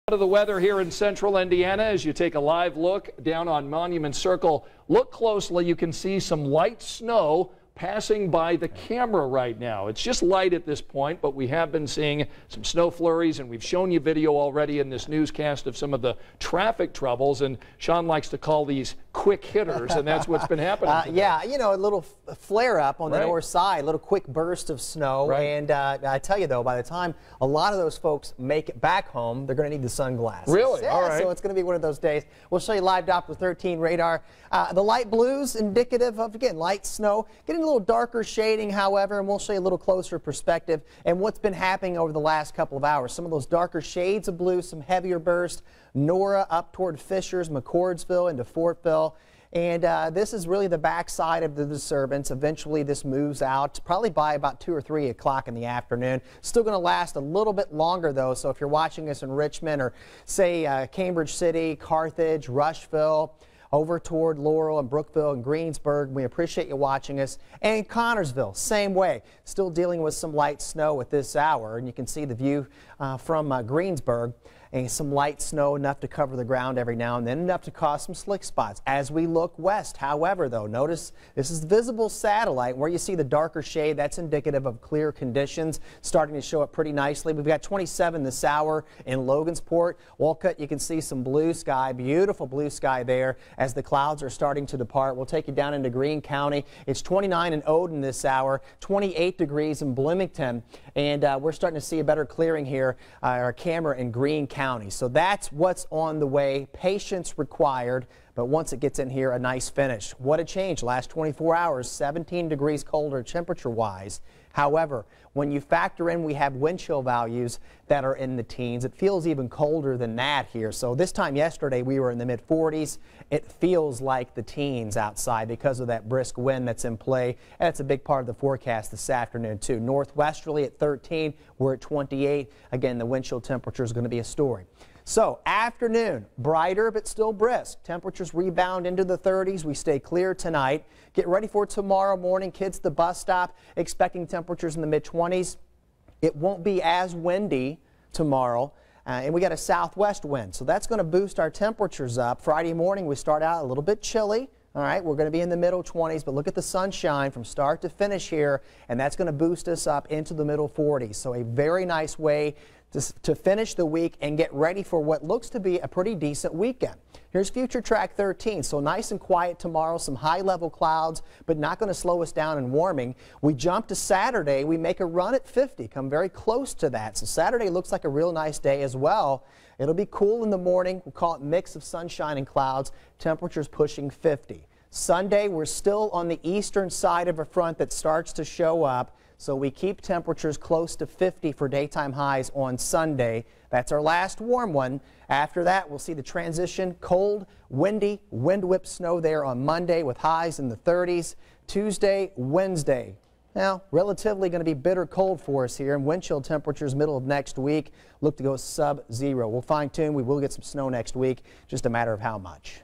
Of the weather here in central Indiana as you take a live look down on Monument Circle. Look closely, you can see some light snow passing by the camera right now. It's just light at this point, but we have been seeing some snow flurries, and we've shown you video already in this newscast of some of the traffic troubles, and Sean likes to call these quick hitters, and that's what's been happening yeah, you know, a little flare up on the north side, a little quick burst of snow, and I tell you though, by the time a lot of those folks make it back home, they're going to need the sunglasses. Really? Yeah, all right. So it's going to be one of those days. We'll show you live Doppler 13 radar. The light blues indicative of, again, light snow. Getting a little darker shading, however, and we'll show you a little closer perspective and what's been happening over the last couple of hours. Some of those darker shades of blue, some heavier bursts. Nora up toward Fishers, McCordsville into Fortville. And this is really the backside of the disturbance. Eventually this moves out probably by about 2 or 3 o'clock in the afternoon. Still going to last a little bit longer though, so if you're watching us in Richmond or say Cambridge City, Carthage, Rushville, over toward Laurel and Brookville and Greensburg, we appreciate you watching us. And Connorsville, same way, still dealing with some light snow at this hour, and you can see the view from Greensburg. And some light snow, enough to cover the ground every now and then, enough to cause some slick spots as we look west. However, though, notice this is visible satellite. Where you see the darker shade, that's indicative of clear conditions starting to show up pretty nicely. We've got 27 this hour in Logansport. Wolcott, you can see some blue sky, beautiful blue sky there as the clouds are starting to depart. We'll take you down into Greene County. It's 29 in Odin this hour, 28 degrees in Bloomington, and we're starting to see a better clearing here. Our camera in Greene County. So that's what's on the way. Patience required, but once it gets in here, a nice finish. What a change. Last 24 hours, 17 degrees colder temperature-wise. However, when you factor in we have wind chill values that are in the teens, it feels even colder than that here. So this time yesterday we were in the mid-40s. It feels like the teens outside because of that brisk wind that's in play. That's a big part of the forecast this afternoon too. Northwesterly at 13, we're at 28. Again, the wind chill temperature is going to be a story. So afternoon, brighter but still brisk. Temperatures rebound into the 30s. We stay clear tonight. Get ready for tomorrow morning. Kids, the bus stop, expecting temperatures in the mid-20s. It won't be as windy tomorrow. And we got a southwest wind, so that's going to boost our temperatures up. Friday morning, we start out a little bit chilly. All right, we're going to be in the middle 20s, but look at the sunshine from start to finish here, and that's going to boost us up into the middle 40s. So a very nice way to finish the week and get ready for what looks to be a pretty decent weekend. Here's Future Track 13. So nice and quiet tomorrow, some high-level clouds, but not going to slow us down in warming. We jump to Saturday. We make a run at 50, come very close to that. So Saturday looks like a real nice day as well. It'll be cool in the morning. We'll call it mix of sunshine and clouds. Temperatures pushing 50. Sunday, we're still on the eastern side of a front that starts to show up. So we keep temperatures close to 50 for daytime highs on Sunday. That's our last warm one. After that, we'll see the transition, cold, windy, wind-whipped snow there on Monday with highs in the 30s. Tuesday, Wednesday. Now, relatively going to be bitter cold for us here, and wind chill temperatures middle of next week look to go sub-zero. We'll fine-tune. We will get some snow next week, just a matter of how much.